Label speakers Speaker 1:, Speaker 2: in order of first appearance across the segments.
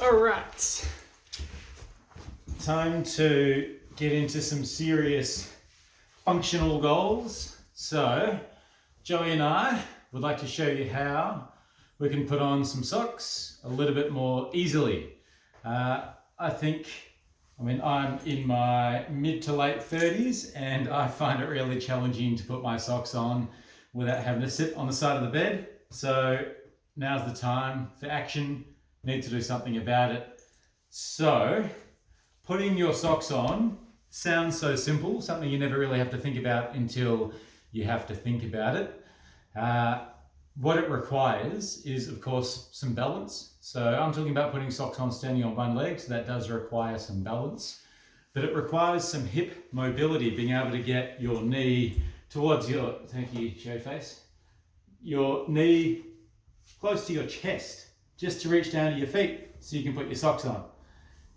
Speaker 1: All right, time to get into some serious functional goals. So Joey and I would like to show you how we can put on some socks a little bit more easily. I'm in my mid to late 30s and I find it really challenging to put my socks on without having to sit on the side of the bed. So now's the time for action. Need to do something about it. So putting your socks on sounds so simple, something you never really have to think about until you have to think about it. What it requires is, of course, some balance. So I'm talking about putting socks on standing on one leg, so that does require some balance. But it requires some hip mobility, being able to get your knee towards your, thank you, show face, your knee close to your chest, just to reach down to your feet so you can put your socks on.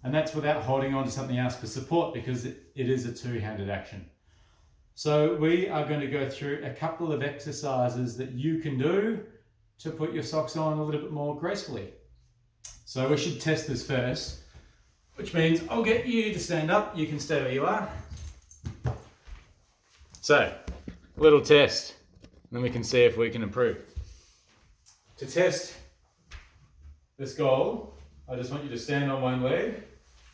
Speaker 1: And that's without holding on to something else for support, because it is a two-handed action. So we are going to go through a couple of exercises that you can do to put your socks on a little bit more gracefully. So we should test this first, which means I'll get you to stand up. You can stay where you are. So, little test, and then we can see if we can improve. To test this goal, I just want you to stand on one leg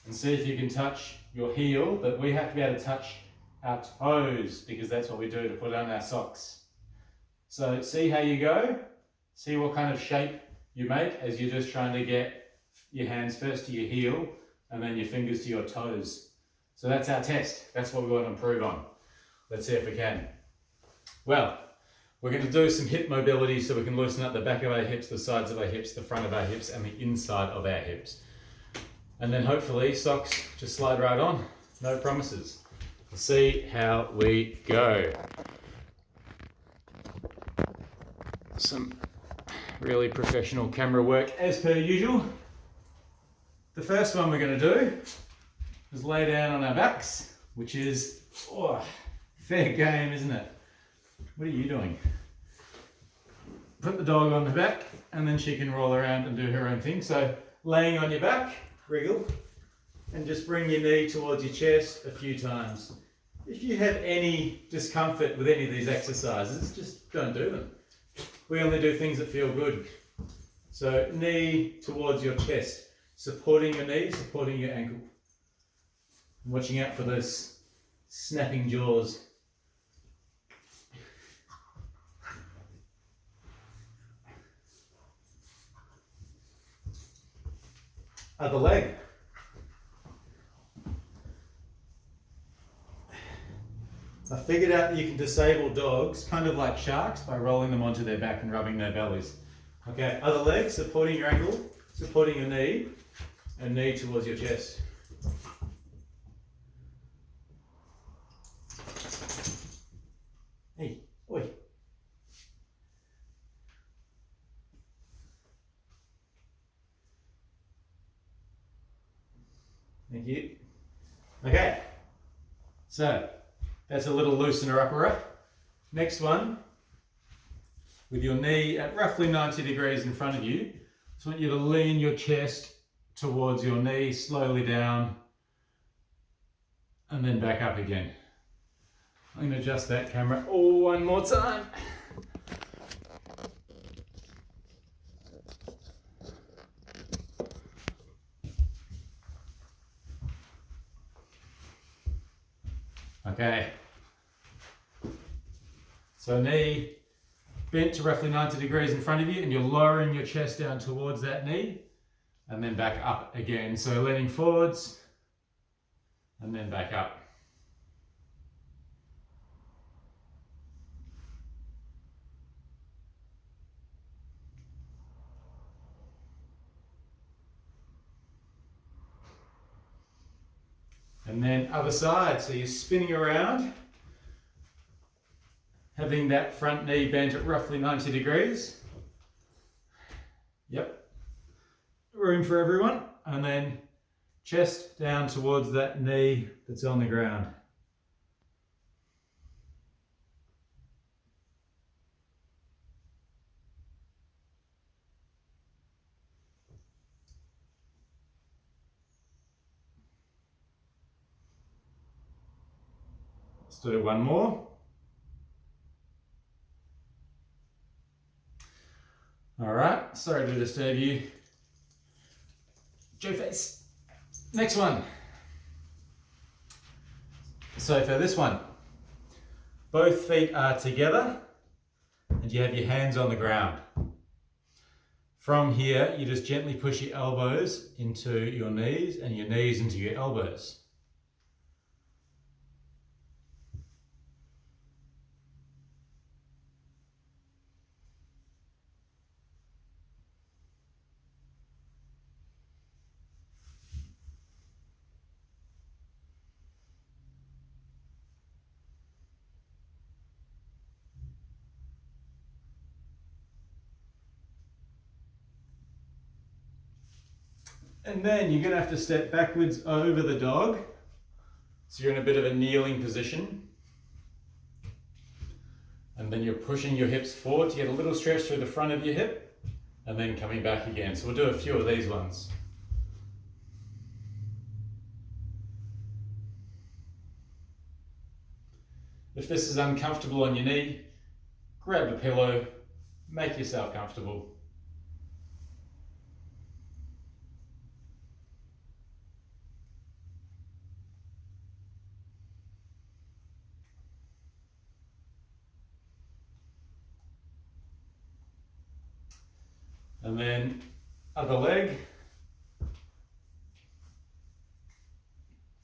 Speaker 1: and see if you can touch your heel, but we have to be able to touch our toes, because that's what we do to put on our socks. So see how you go, see what kind of shape you make as you're just trying to get your hands first to your heel and then your fingers to your toes. So that's our test. That's what we want to improve on. Let's see if we can. Well, we're going to do some hip mobility so we can loosen up the back of our hips, the sides of our hips, the front of our hips, and the inside of our hips. And then hopefully socks just slide right on. No promises. Let's see how we go. Some really professional camera work as per usual. The first one we're going to do is lay down on our backs, which is fair game, isn't it? What are you doing? Put the dog on the back and then she can roll around and do her own thing. So laying on your back, wriggle, and just bring your knee towards your chest a few times. If you have any discomfort with any of these exercises, just don't do them. We only do things that feel good. So knee towards your chest, supporting your knee, supporting your ankle. Watching out for those snapping jaws. Other leg. I figured out that you can disable dogs, kind of like sharks, by rolling them onto their back and rubbing their bellies. Okay, other leg, supporting your ankle, supporting your knee, and knee towards your chest. Hey, oi. Thank you. Okay, so that's a little loosener upper. Next one, with your knee at roughly 90 degrees in front of you, I just want you to lean your chest towards your knee, slowly down, and then back up again. I'm going to adjust that camera one more time. Okay. So knee bent to roughly 90 degrees in front of you, and you're lowering your chest down towards that knee and then back up again. So leaning forwards and then back up. And then other side, so you're spinning around, having that front knee bent at roughly 90 degrees. Yep. Room for everyone. And then chest down towards that knee that's on the ground. Let's do one more. All right, sorry to disturb you. Joe face. Next one. So for this one, both feet are together and you have your hands on the ground. From here, you just gently push your elbows into your knees and your knees into your elbows. And then you're going to have to step backwards over the dog. So you're in a bit of a kneeling position. And then you're pushing your hips forward to get a little stretch through the front of your hip. And then coming back again. So we'll do a few of these ones. If this is uncomfortable on your knee, grab a pillow, make yourself comfortable. And then other leg,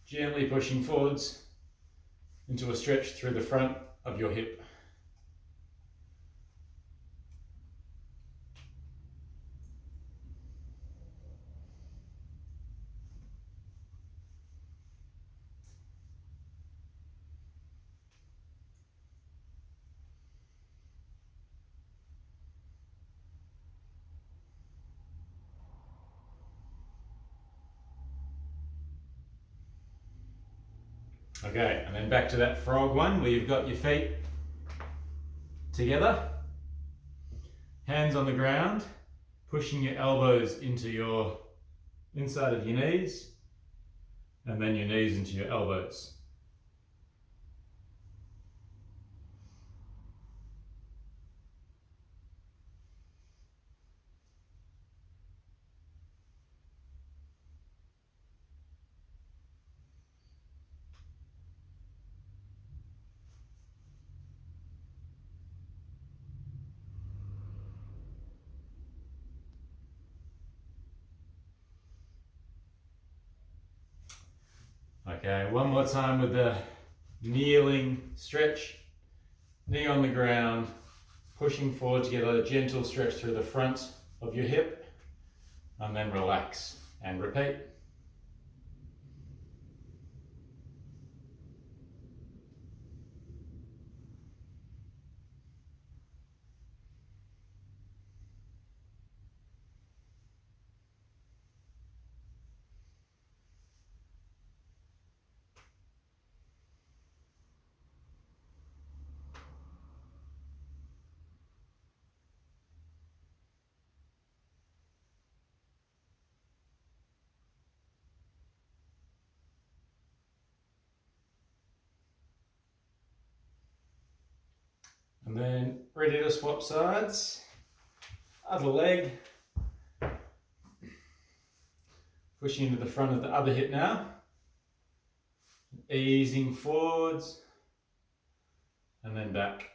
Speaker 1: gently pushing forwards into a stretch through the front of your hip. Okay, and then back to that frog one where you've got your feet together, hands on the ground, pushing your elbows into your inside of your knees, and then your knees into your elbows. Okay, one more time with the kneeling stretch. Knee on the ground, pushing forward to get a gentle stretch through the front of your hip, and then relax and repeat. And then ready to swap sides. Other leg. Pushing into the front of the other hip now. Easing forwards. And then back.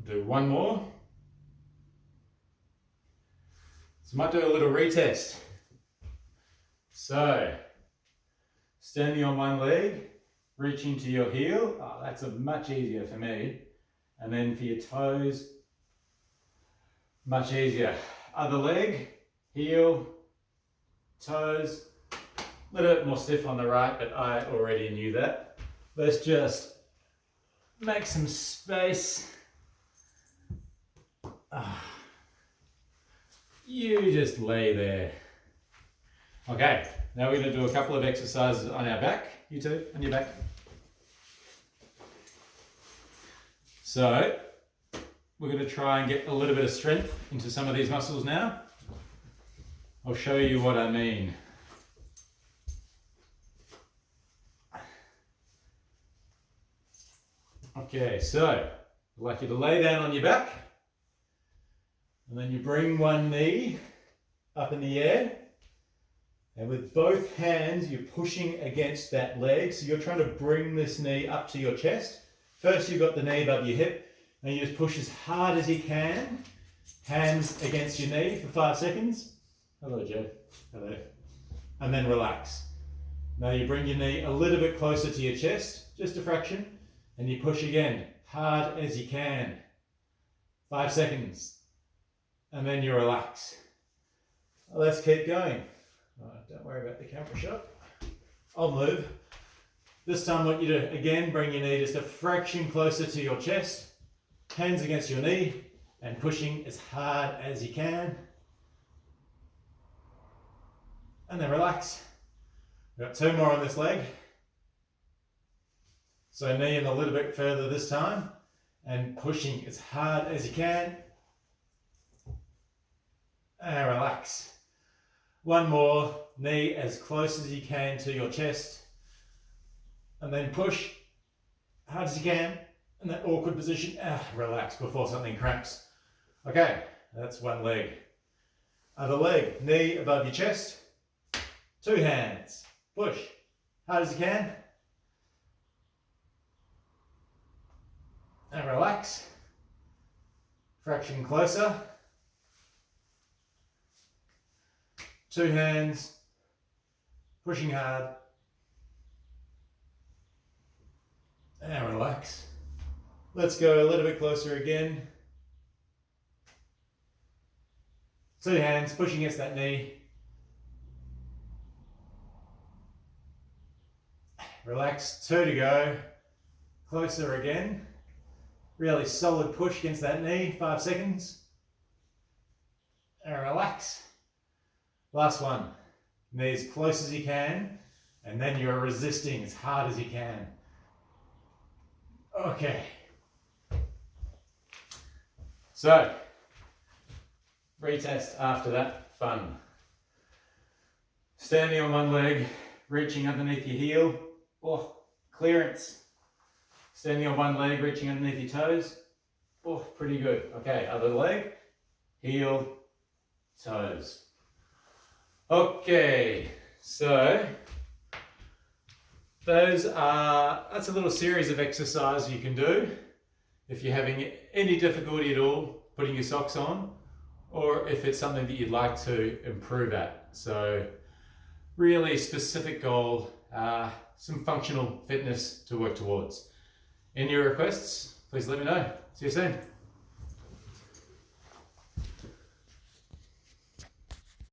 Speaker 1: Do one more. So I might do a little retest. So, standing on one leg, reaching to your heel. Oh, that's much easier for me. And then for your toes, much easier. Other leg, heel, toes. A little bit more stiff on the right, but I already knew that. Let's just make some space. You just lay there. Okay, now we're going to do a couple of exercises on our back. You too, on your back. So, we're going to try and get a little bit of strength into some of these muscles now. I'll show you what I mean. Okay, so I'd like you to lay down on your back, and then you bring one knee up in the air, and with both hands you're pushing against that leg, so you're trying to bring this knee up to your chest. First you've got the knee above your hip, and you just push as hard as you can, hands against your knee for 5 seconds. Hello Joe, hello. And then relax. Now you bring your knee a little bit closer to your chest, just a fraction, and you push again, hard as you can. 5 seconds. And then you relax. Let's keep going. Don't worry about the camera shot. I'll move. This time I want you to, again, bring your knee just a fraction closer to your chest, hands against your knee, and pushing as hard as you can. And then relax. We've got 2 more on this leg. So knee in a little bit further this time, and pushing as hard as you can. And relax. 1 more, knee as close as you can to your chest, and then push hard as you can in that awkward position. Relax before something cramps. Okay, that's 1 leg. Other leg, knee above your chest, 2 hands, push hard as you can, and relax. Fraction closer. 2 hands, pushing hard, and relax. Let's go a little bit closer again. 2 hands, pushing against that knee. Relax, 2 to go. Closer again. Really solid push against that knee, 5 seconds. And relax. Last one, knee as close as you can, and then you're resisting as hard as you can. Okay. So, retest after that, fun. Standing on 1 leg, reaching underneath your heel. Oh, clearance. Standing on 1 leg, reaching underneath your toes. Oh, pretty good. Okay, other leg, heel, toes. Okay, so that's a little series of exercises you can do if you're having any difficulty at all putting your socks on, or if it's something that you'd like to improve at. So really specific goal, some functional fitness to work towards. Any requests, please let me know. See you soon.